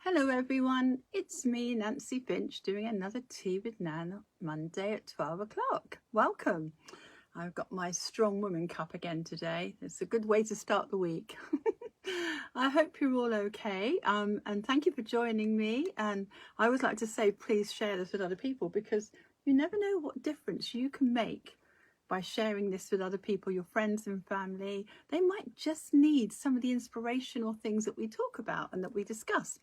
Hello everyone, it's me, Nancy Finch, doing another Tea with Nan Monday at 12 o'clock. Welcome. I've got my Strong Woman cup again today. It's a good way to start the week. I hope you're all okay, and thank you for joining me. And I always like to say, please share this with other people, because you never know what difference you can make by sharing this with other people, your friends and family. They might just need some of the inspirational things that we talk about and that we discuss.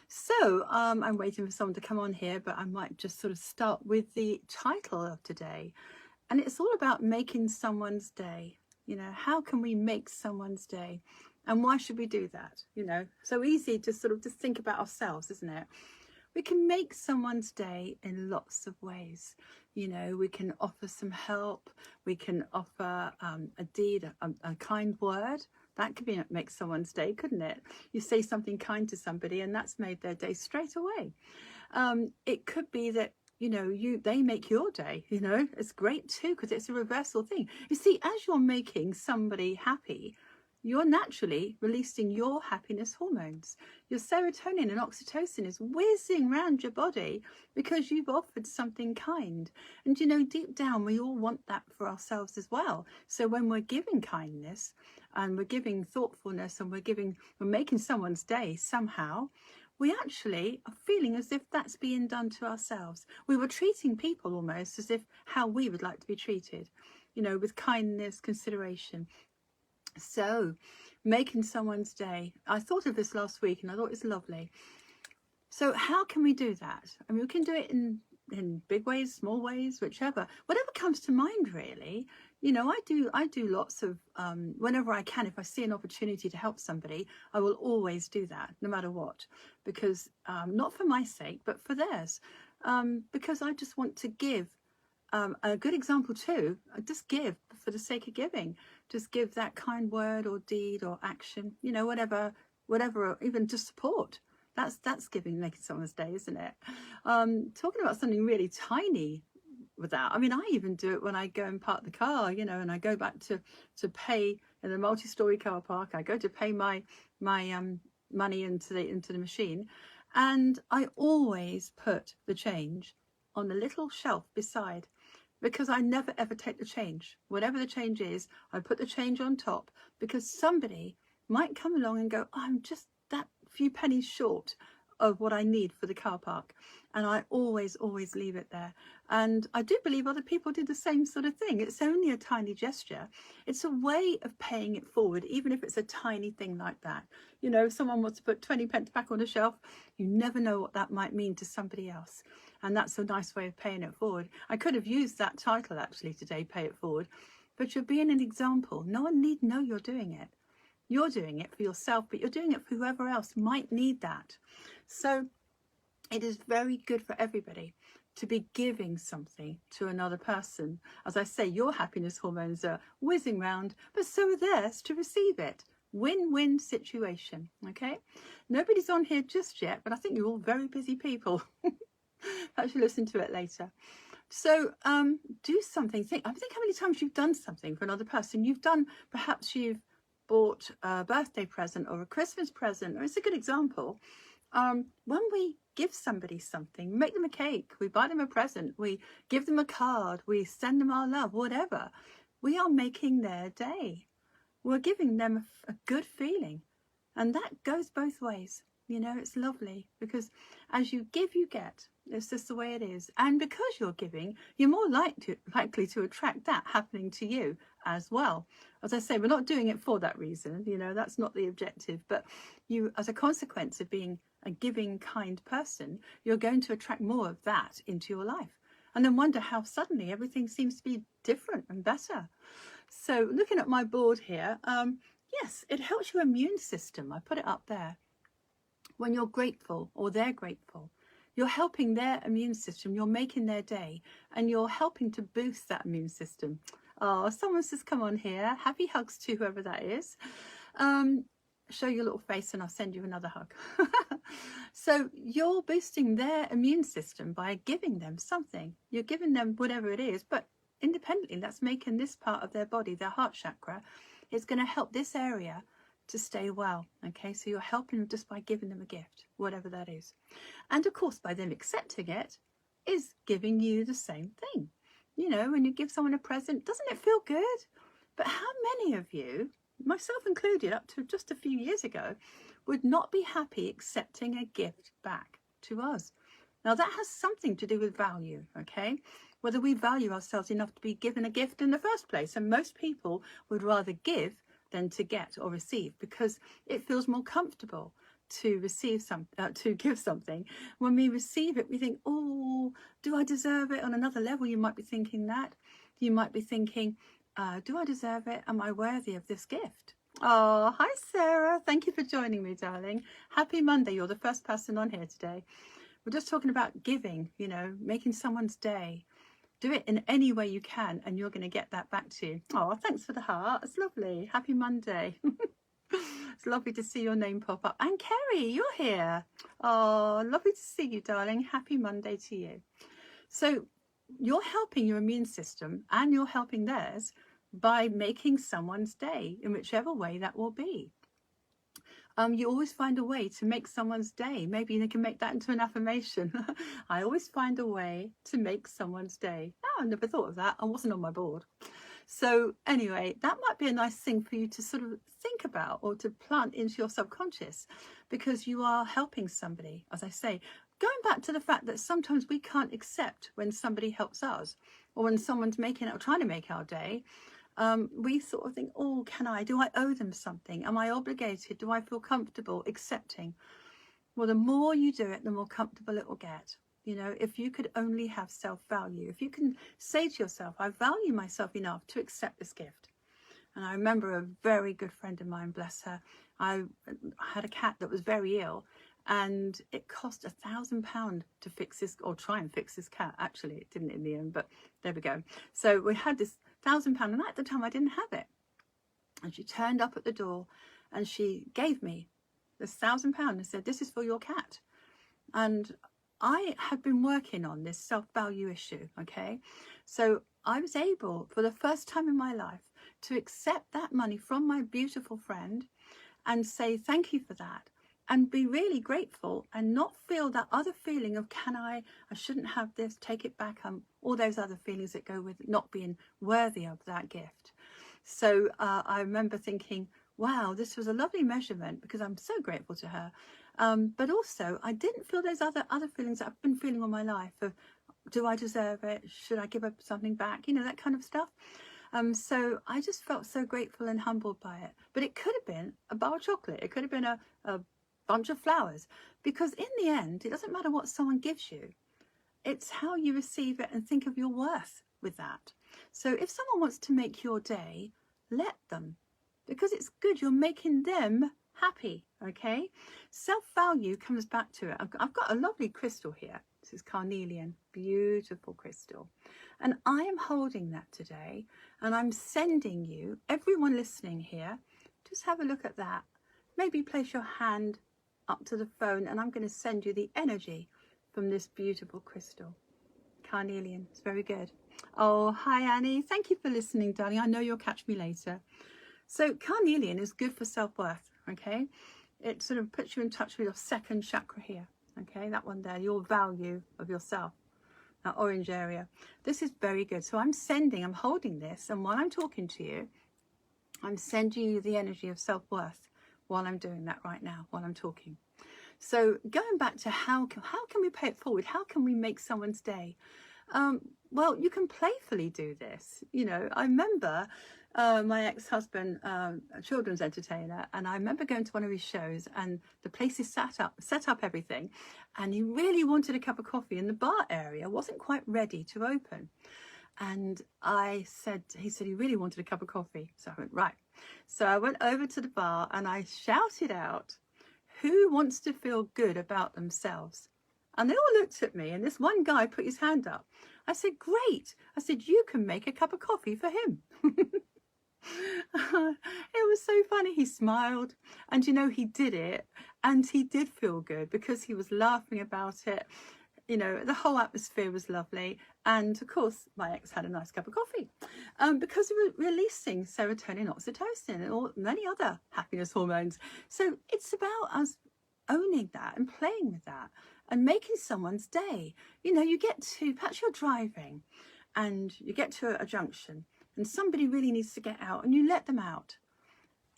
So I'm waiting for someone to come on here, but I might just sort of start with the title of today. And it's all about making someone's day. You know, how can we make someone's day? And why should we do that? You know, so easy to sort of just think about ourselves, isn't it? We can make someone's day in lots of ways. You know, we can offer some help. We can offer a deed, a kind word. That could make someone's day, couldn't it? You say something kind to somebody and that's made their day straight away. It could be that, you know, they make your day. You know, it's great too, because it's a reversal thing. You see, as you're making somebody happy, you're naturally releasing your happiness hormones. Your serotonin and oxytocin is whizzing around your body because you've offered something kind. And you know, deep down, we all want that for ourselves as well. So when we're giving kindness and we're giving thoughtfulness and we're making someone's day somehow, we actually are feeling as if that's being done to ourselves. We were treating people almost as if how we would like to be treated, you know, with kindness, consideration. So making someone's day, I thought of this last week and I thought it's lovely. So how can we do that? I mean, we can do it in big ways, small ways, whatever comes to mind, really. You know, I do lots of whenever I can. If I see an opportunity to help somebody, I will always do that, no matter what, because not for my sake, but for theirs, because I just want to give. A good example too, just give for the sake of giving. Just give that kind word or deed or action, you know, whatever, or even just support. That's giving, making someone's day, isn't it? Talking about something really tiny with that. I mean, I even do it when I go and park the car, you know, and I go back to pay in a multi-story car park. I go to pay my money into the machine, and I always put the change on the little shelf beside, because I never ever take the change. Whatever the change is, I put the change on top, because somebody might come along and go, oh, I'm just that few pennies short of what I need for the car park. And I always leave it there. And I do believe other people do the same sort of thing. It's only a tiny gesture. It's a way of paying it forward, even if it's a tiny thing like that. You know, if someone wants to put 20 pence back on the shelf, you never know what that might mean to somebody else. And that's a nice way of paying it forward. I could have used that title actually today, Pay It Forward, but you're being an example. No one need know you're doing it. You're doing it for yourself, but you're doing it for whoever else might need that. So it is very good for everybody to be giving something to another person. As I say, your happiness hormones are whizzing round, but so are theirs to receive it. Win-win situation, okay? Nobody's on here just yet, but I think you're all very busy people. Perhaps you listen to it later. So do something. Think how many times you've done something for another person. Perhaps you've bought a birthday present or a Christmas present, or it's a good example. When we give somebody something, make them a cake, we buy them a present, we give them a card, we send them our love, whatever, we are making their day. We're giving them a good feeling. And that goes both ways. You know, it's lovely, because as you give, you get. It's just the way it is. And because you're giving, you're more likely to attract that happening to you as well. As I say, we're not doing it for that reason. You know, that's not the objective. But you, as a consequence of being a giving, kind person, you're going to attract more of that into your life. And then wonder how suddenly everything seems to be different and better. So looking at my board here, yes, it helps your immune system. I put it up there. When you're grateful, or they're grateful, you're helping their immune system, you're making their day, and you're helping to boost that immune system. Oh, someone's just come on here. Happy hugs to whoever that is. Show your little face and I'll send you another hug. So you're boosting their immune system by giving them something. You're giving them whatever it is, but independently, that's making this part of their body, their heart chakra, it's going to help this area to stay well. Okay, so you're helping them just by giving them a gift, whatever that is. And of course, by them accepting it is giving you the same thing. You know, when you give someone a present, doesn't it feel good? But how many of you, myself included, up to just a few years ago, would not be happy accepting a gift back to us? Now, that has something to do with value, okay? Whether we value ourselves enough to be given a gift in the first place. And most people would rather give than to get or receive, because it feels more comfortable to receive to give something. When we receive it, we think, oh, do I deserve it? On another level, you might be thinking that. You might be thinking, do I deserve it? Am I worthy of this gift? Oh, hi, Sarah. Thank you for joining me, darling. Happy Monday. You're the first person on here today. We're just talking about giving, you know, making someone's day. Do it in any way you can, and you're going to get that back to you. Oh, thanks for the heart. It's lovely. Happy Monday. It's lovely to see your name pop up. And Kerry, you're here. Oh, lovely to see you, darling. Happy Monday to you. So you're helping your immune system, and you're helping theirs by making someone's day in whichever way that will be. You always find a way to make someone's day. Maybe you can make that into an affirmation. I always find a way to make someone's day. Oh, I never thought of that. I wasn't on my board. So anyway, that might be a nice thing for you to sort of think about or to plant into your subconscious, because you are helping somebody. As I say, going back to the fact that sometimes we can't accept when somebody helps us, or when someone's making it or trying to make our day. We sort of think, oh, do I owe them something? Am I obligated? Do I feel comfortable accepting? Well, the more you do it, the more comfortable it will get. You know, if you could only have self-value, if you can say to yourself, I value myself enough to accept this gift. And I remember a very good friend of mine, bless her, I had a cat that was very ill, and it cost £1,000 to fix this, or try and fix this cat. Actually, it didn't in the end, but there we go. So we had this £1,000, and at the time I didn't have it. And she turned up at the door and she gave me this £1,000 and said, this is for your cat. And I had been working on this self-value issue, okay? So I was able, for the first time in my life, to accept that money from my beautiful friend and say thank you for that, and be really grateful, and not feel that other feeling of I shouldn't have this, take it back, all those other feelings that go with not being worthy of that gift. So I remember thinking, wow, this was a lovely measurement, because I'm so grateful to her. But also I didn't feel those other feelings that I've been feeling all my life of, do I deserve it? Should I give her something back? You know, that kind of stuff. So I just felt so grateful and humbled by it. But it could have been a bar of chocolate. It could have been a bunch of flowers, because in the end, it doesn't matter what someone gives you. It's how you receive it and think of your worth with that. So if someone wants to make your day, let them, because it's good. You're making them happy, okay? Self-value comes back to it. I've got a lovely crystal here. This is carnelian, beautiful crystal. And I am holding that today, and I'm sending you, everyone listening here, just have a look at that. Maybe place your hand up to the phone, and I'm going to send you the energy from this beautiful crystal. Carnelian, it's very good. Oh, hi Annie, thank you for listening, darling. I know you'll catch me later. So carnelian is good for self-worth, okay? It sort of puts you in touch with your second chakra here, okay? That one there, your value of yourself, that orange area. This is very good. So I'm holding this, and while I'm talking to you, I'm sending you the energy of self-worth while I'm doing that right now, while I'm talking. So going back to how can we pay it forward? How can we make someone's day? Well, you can playfully do this. You know, I remember my ex-husband, a children's entertainer, and I remember going to one of his shows, and the place is set up everything, and he really wanted a cup of coffee, and the bar area wasn't quite ready to open. And he said he really wanted a cup of coffee. So I went, right. So I went over to the bar and I shouted out, who wants to feel good about themselves? And they all looked at me, and this one guy put his hand up. I said, great. I said, you can make a cup of coffee for him. It was so funny. He smiled, and you know, he did it, and he did feel good because he was laughing about it. You know, the whole atmosphere was lovely. And of course, my ex had a nice cup of coffee because we were releasing serotonin, oxytocin, and all many other happiness hormones. So it's about us owning that and playing with that and making someone's day. You know, you get to, perhaps you're driving and you get to a junction and somebody really needs to get out and you let them out.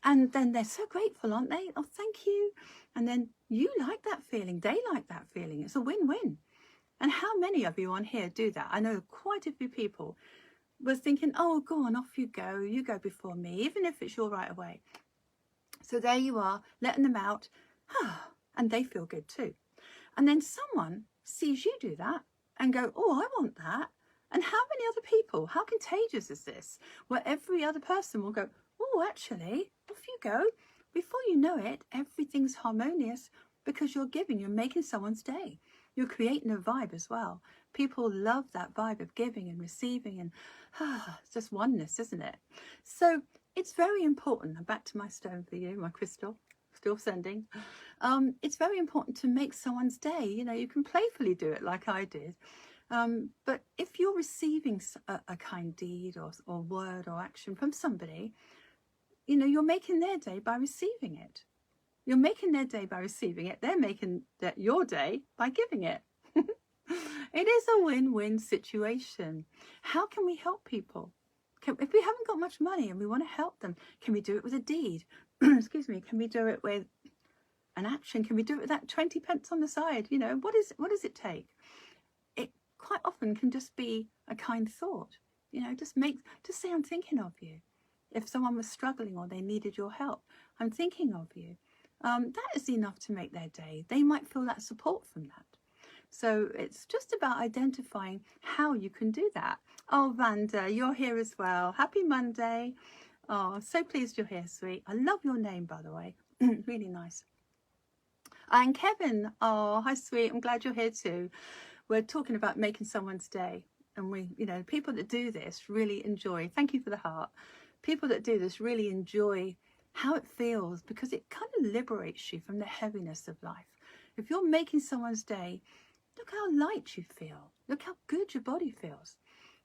And then they're so grateful, aren't they? Oh, thank you. And then you like that feeling. They like that feeling. It's a win-win. And how many of you on here do that? I know quite a few people were thinking, oh, go on, off you go before me, even if it's your right of way. So there you are, letting them out, and they feel good too. And then someone sees you do that and go, oh, I want that. And how many other people, how contagious is this? Where every other person will go, oh, actually, off you go. Before you know it, everything's harmonious because you're giving, you're making someone's day. You're creating a vibe as well. People love that vibe of giving and receiving, and it's just oneness, isn't it? So it's very important. I'm back to my stone for you, my crystal, still sending. It's very important to make someone's day. You know, you can playfully do it like I did. But if you're receiving a kind deed or word or action from somebody, you know, you're making their day by receiving it. You're making their day by receiving it. They're making your day by giving it. It is a win-win situation. How can we help people? If we haven't got much money and we want to help them, can we do it with a deed? Excuse me. Can we do it with an action? Can we do it with that 20 pence on the side? You know, what does it take? It quite often can just be a kind thought. You know, just say, I'm thinking of you. If someone was struggling or they needed your help, I'm thinking of you. That is enough to make their day. They might feel that support from that. So it's just about identifying how you can do that. Oh, Vanda, you're here as well. Happy Monday. Oh, so pleased you're here, sweet. I love your name, by the way. Really nice. And Kevin, oh, hi, sweet. I'm glad you're here too. We're talking about making someone's day. And we, you know, people that do this really enjoy. Thank you for the heart. People that do this really enjoy how it feels because it kind of liberates you from the heaviness of life. If you're making someone's day, look how light you feel. Look how good your body feels.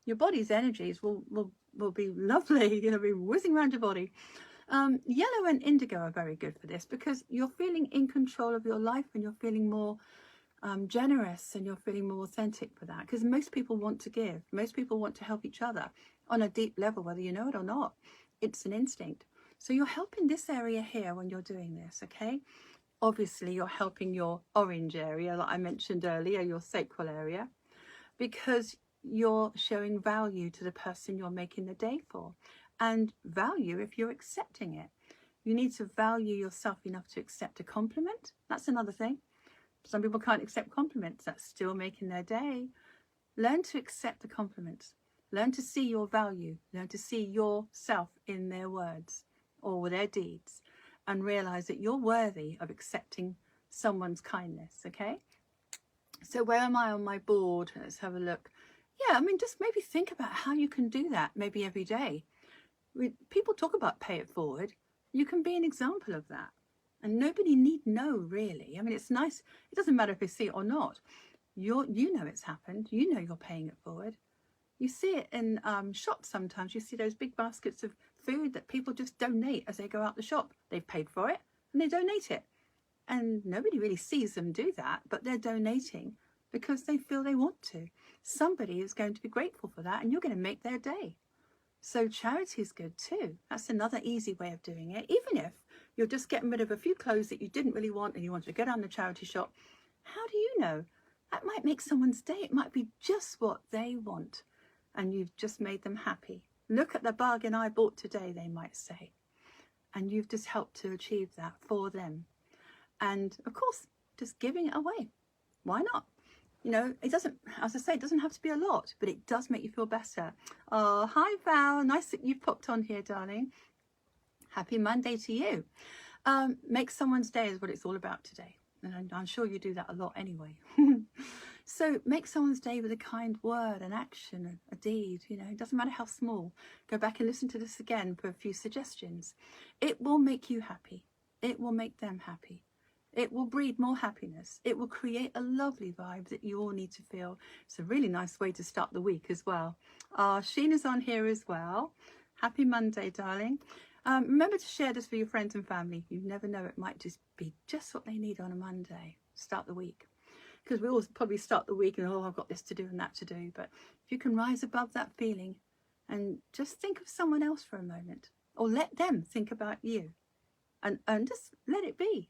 Your body's energies will be lovely, you know, be whizzing around your body. Yellow and indigo are very good for this because you're feeling in control of your life and you're feeling more generous and you're feeling more authentic for that, because most people want to give. Most people want to help each other on a deep level, whether you know it or not. It's an instinct. So you're helping this area here when you're doing this, okay? Obviously, you're helping your orange area, like I mentioned earlier, your sacral area, because you're showing value to the person you're making the day for. And value if you're accepting it. You need to value yourself enough to accept a compliment. That's another thing. Some people can't accept compliments. That's still making their day. Learn to accept the compliments. Learn to see your value. Learn to see yourself in their words or their deeds, and realize that you're worthy of accepting someone's kindness, okay? So where am I on my board? Let's have a look. Yeah, I mean, just maybe think about how you can do that maybe every day. People talk about pay it forward. You can be an example of that. And nobody need know, really. I mean, it's nice. It doesn't matter if they see it or not. You know it's happened. You know you're paying it forward. You see it in shops sometimes. You see those big baskets of food that people just donate as they go out the shop. They've paid for it and they donate it. And nobody really sees them do that, but they're donating because they feel they want to. Somebody is going to be grateful for that and you're going to make their day. So charity is good too. That's another easy way of doing it. Even if you're just getting rid of a few clothes that you didn't really want and you wanted to go down the charity shop, how do you know? That might make someone's day. It might be just what they want and you've just made them happy. Look at the bargain I bought today, they might say. And you've just helped to achieve that for them. And of course, just giving it away. Why not? You know, it doesn't, as I say, it doesn't have to be a lot, but it does make you feel better. Oh, hi Val, nice that you've popped on here, darling. Happy Monday to you. Make someone's day is what it's all about today. And I'm sure you do that a lot anyway. So make someone's day with a kind word, an action, a deed. You know, it doesn't matter how small. Go back and listen to this again for a few suggestions. It will make you happy. It will make them happy. It will breed more happiness. It will create a lovely vibe that you all need to feel. It's a really nice way to start the week as well. Sheena's on here as well. Happy Monday, darling. Remember to share this with your friends and family. You never know, it might just be just what they need on a Monday. Start the week. Because we all probably start the week and, oh, I've got this to do and that to do. But if you can rise above that feeling and just think of someone else for a moment, or let them think about you, and just let it be.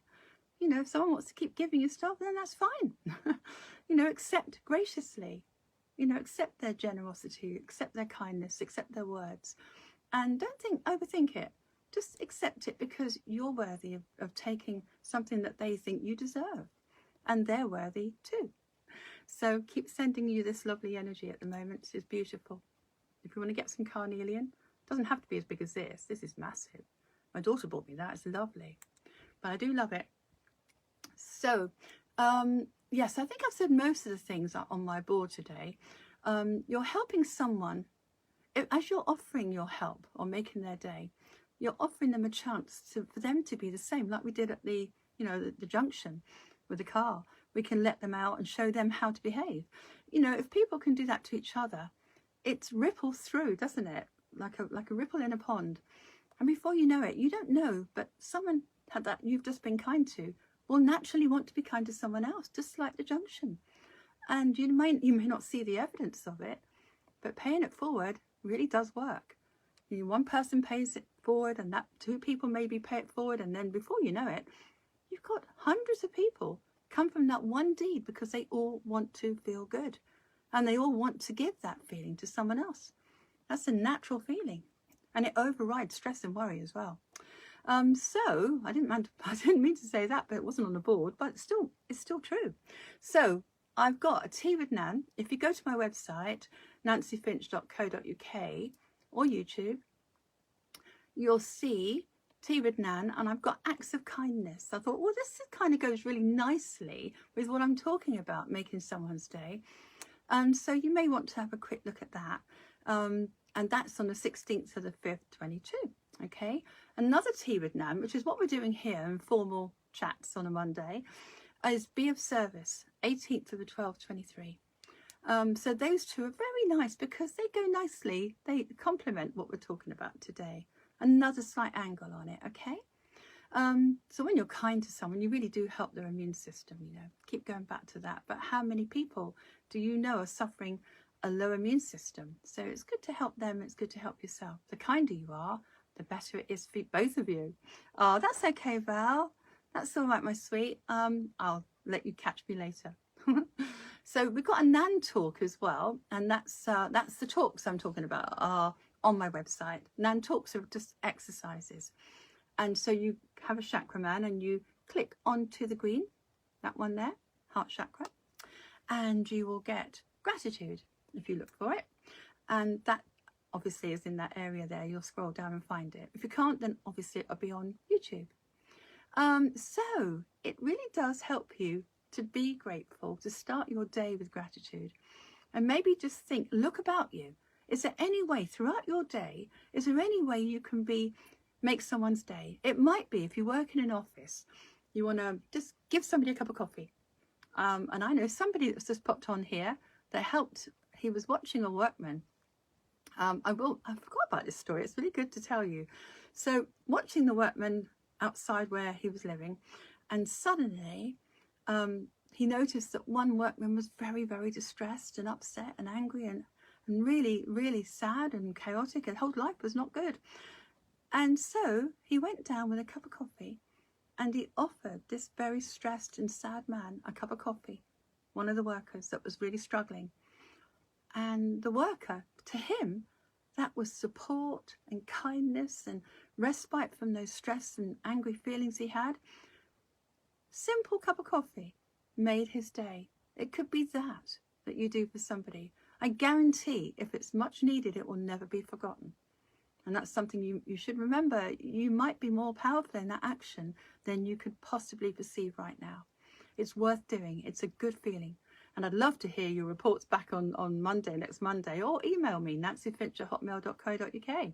You know, if someone wants to keep giving you stuff, then that's fine. You know, accept graciously. You know, accept their generosity, accept their kindness, accept their words. And don't overthink it. Just accept it, because you're worthy of taking something that they think you deserve. And they're worthy too. So keep sending you this lovely energy at the moment. It's beautiful. If you want to get some carnelian, it doesn't have to be as big as this. This is massive. My daughter bought me that. It's lovely. But I do love it. So, yes, I think I've said most of the things on my board today. You're helping someone. As you're offering your help or making their day, you're offering them a chance for them to be the same, like we did at the junction with the car. We can let them out and show them how to behave. You know, if people can do that to each other, it ripples through, doesn't it? Like a ripple in a pond. And before you know it, you don't know, but someone that you've just been kind to will naturally want to be kind to someone else, just like the junction. And you may not see the evidence of it, but paying it forward really does work. You know, one person pays it forward, and that two people maybe pay it forward, and then before you know it, you've got hundreds of people come from that one deed, because they all want to feel good, and they all want to give that feeling to someone else. That's a natural feeling, and it overrides stress and worry as well. So I didn't mean to say that, but it wasn't on the board, but it's still true. So I've got a Tea with Nan. If you go to my website, nancyfinch.co.uk, or YouTube, you'll see Tea with Nan, and I've got acts of kindness. I thought, well, this kind of goes really nicely with what I'm talking about, making someone's day. So you may want to have a quick look at that. And that's on the 16th of the 5th, 22. Okay. Another Tea with Nan, which is what we're doing here in formal chats on a Monday, is Be of Service, 18th of the 12th, 23. So those two are very nice, because they go nicely. They complement what we're talking about today. Another slight angle on it. Okay. So when you're kind to someone, you really do help their immune system, you know. Keep going back to that. But how many people do you know are suffering a low immune system? So it's good to help them. It's good to help yourself. The kinder you are, the better it is for both of you. Oh, that's okay, Val. That's all right, my sweet. I'll let you catch me later. So we've got a Nan talk as well, and that's the talks I'm talking about are on my website. Nan talks are just exercises, and so you have a chakra man, and you click onto the green, that one there, heart chakra, and you will get gratitude if you look for it, and that obviously is in that area there. You'll scroll down and find it. If you can't, then obviously it'll be on YouTube. So it really does help you to be grateful, to start your day with gratitude, and maybe just think, look about you. Is there any way throughout your day, is there any way you can make someone's day? It might be, if you work in an office, you want to just give somebody a cup of coffee. And I know somebody that's just popped on here that helped. He was watching a workman. I forgot about this story. It's really good to tell you. So watching the workman outside where he was living, and suddenly he noticed that one workman was very, very distressed and upset and angry and really, really sad and chaotic, and whole life was not good. And so he went down with a cup of coffee, and he offered this very stressed and sad man a cup of coffee, one of the workers that was really struggling. And the worker, to him, that was support and kindness and respite from those stress and angry feelings he had. Simple cup of coffee made his day. It could be that you do for somebody. I guarantee if it's much needed, it will never be forgotten. And that's something you should remember. You might be more powerful in that action than you could possibly perceive right now. It's worth doing. It's a good feeling. And I'd love to hear your reports back on Monday, next Monday, or email me, nancyfinch@hotmail.co.uk.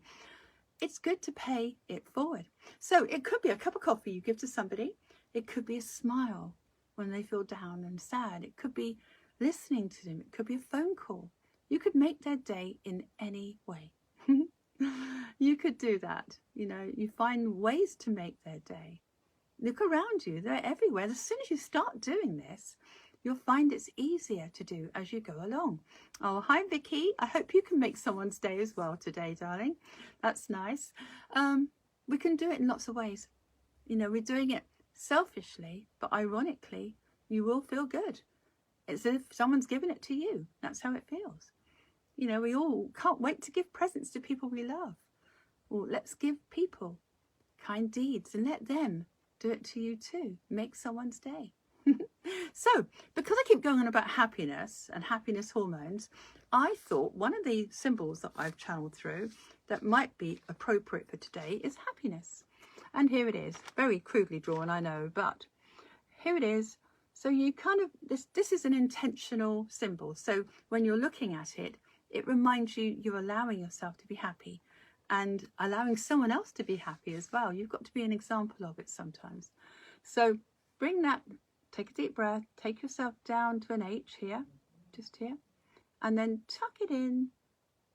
It's good to pay it forward. So it could be a cup of coffee you give to somebody. It could be a smile when they feel down and sad. It could be listening to them. It could be a phone call. You could make their day in any way. You could do that. You know, you find ways to make their day. Look around you. They're everywhere. As soon as you start doing this, you'll find it's easier to do as you go along. Oh, hi, Vicky. I hope you can make someone's day as well today, darling. That's nice. We can do it in lots of ways. You know, we're doing it selfishly, but ironically, you will feel good. It's as if someone's given it to you. That's how it feels. You know, we all can't wait to give presents to people we love. Well, let's give people kind deeds and let them do it to you too. Make someone's day. So, because I keep going on about happiness and happiness hormones, I thought one of the symbols that I've channeled through that might be appropriate for today is happiness. And here it is, very crudely drawn, I know, but here it is. So you kind of, this is an intentional symbol. So when you're looking at it, it reminds you you're allowing yourself to be happy and allowing someone else to be happy as well. You've got to be an example of it sometimes. So bring that, take a deep breath, take yourself down to an H here, just here, and then tuck it in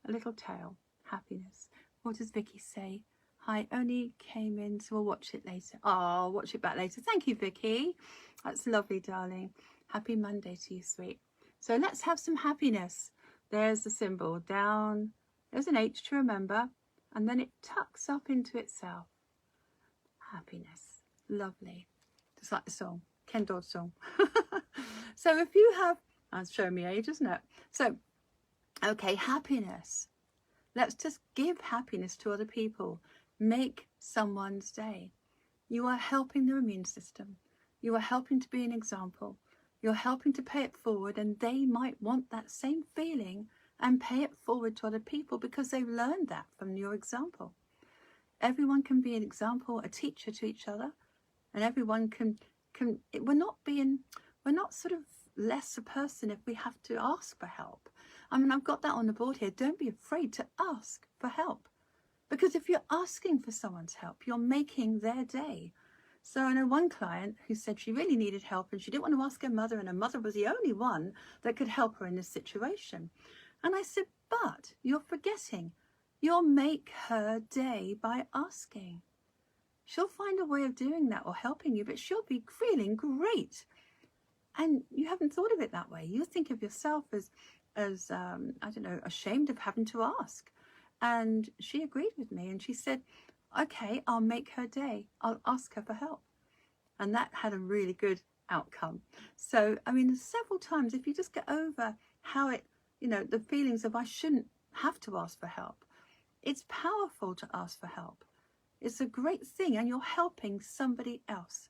a little tail, happiness. What does Vicky say? Hi, only came in, so we'll watch it later. Oh, watch it back later. Thank you, Vicky. That's lovely, darling. Happy Monday to you, sweet. So let's have some happiness. There's the symbol down. There's an H to remember. And then it tucks up into itself. Happiness. Lovely. Just like the song. Ken Dodd song. So if you have, that's showing me age, isn't it? So, okay, happiness. Let's just give happiness to other people. Make someone's day. You are helping their immune system. You are helping to be an example. You're helping to pay it forward, and they might want that same feeling and pay it forward to other people because they've learned that from your example. Everyone can be an example, a teacher to each other, and everyone can we're not sort of less a person if we have to ask for help. I mean, I've got that on the board here. Don't be afraid to ask for help, because if you're asking for someone's help, you're making their day. So I know one client who said she really needed help and she didn't want to ask her mother, and her mother was the only one that could help her in this situation. And I said, but you're forgetting, you'll make her day by asking. She'll find a way of doing that or helping you, but she'll be feeling great. And you haven't thought of it that way. You think of yourself as I don't know, ashamed of having to ask. And she agreed with me and she said, okay, I'll make her day. I'll ask her for help. And that had a really good outcome. So, I mean, several times, if you just get over how it, you know, the feelings of I shouldn't have to ask for help. It's powerful to ask for help. It's a great thing, and you're helping somebody else.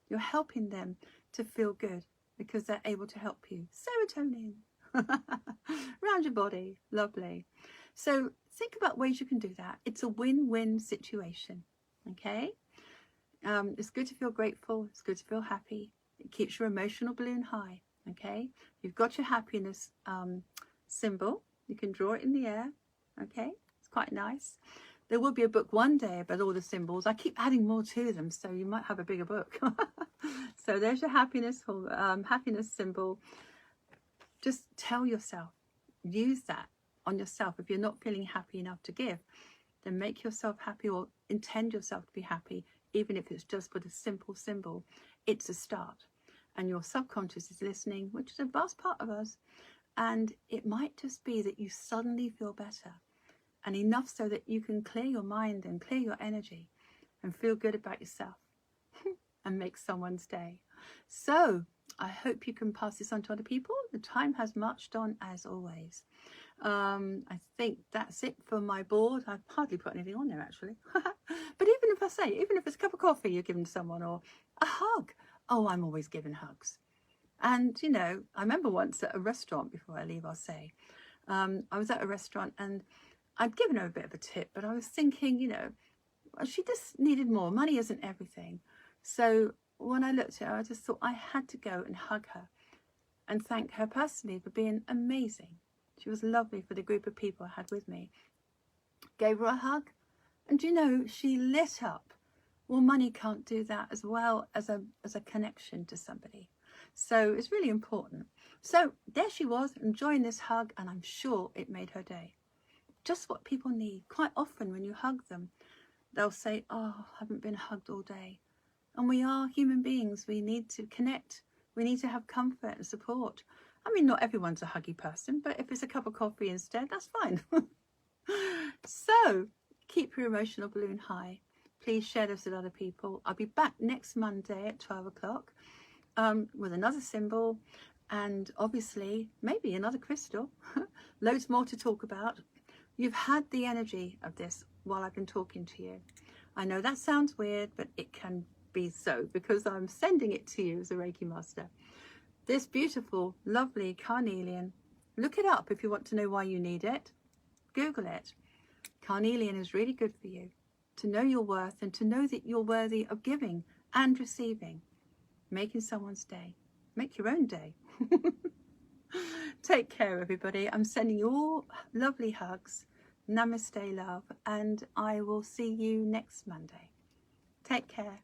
You're helping them to feel good because they're able to help you. Serotonin. Around your body. Lovely. So think about ways you can do that. It's a win-win situation. Okay? It's good to feel grateful. It's good to feel happy. It keeps your emotional balloon high. Okay? You've got your happiness symbol. You can draw it in the air. Okay? It's quite nice. There will be a book one day about all the symbols. I keep adding more to them, so you might have a bigger book. So there's your happiness symbol. Just tell yourself, use that on yourself. If you're not feeling happy enough to give, then make yourself happy or intend yourself to be happy, even if it's just with a simple symbol. It's a start. And your subconscious is listening, which is a vast part of us. And it might just be that you suddenly feel better. And enough so that you can clear your mind and clear your energy and feel good about yourself and make someone's day. So I hope you can pass this on to other people. The time has marched on as always. I think that's it for my board. I've hardly put anything on there actually. But even if it's a cup of coffee you're giving to someone, or a hug. Oh, I'm always giving hugs. And, you know, I remember once at a restaurant, before I leave, I'll say, I was at a restaurant and I'd given her a bit of a tip, but I was thinking, you know, she just needed more. Money isn't everything. So when I looked at her, I just thought I had to go and hug her and thank her personally for being amazing. She was lovely for the group of people I had with me. Gave her a hug, and you know, she lit up. Well, money can't do that as well as a connection to somebody. So it's really important. So there she was enjoying this hug, and I'm sure it made her day. Just what people need. Quite often when you hug them, they'll say, oh, I haven't been hugged all day. And we are human beings. We need to connect. We need to have comfort and support. I mean, not everyone's a huggy person, but if it's a cup of coffee instead, that's fine. So keep your emotional balloon high. Please share this with other people. I'll be back next Monday at 12 o'clock with another symbol and obviously maybe another crystal. Loads more to talk about. You've had the energy of this while I've been talking to you. I know that sounds weird, but it can be so because I'm sending it to you as a Reiki master. This beautiful, lovely carnelian. Look it up if you want to know why you need it. Google it. Carnelian is really good for you to know your worth and to know that you're worthy of giving and receiving, making someone's day. Make your own day. Take care, everybody. I'm sending you all lovely hugs. Namaste, love, and I will see you next Monday. Take care.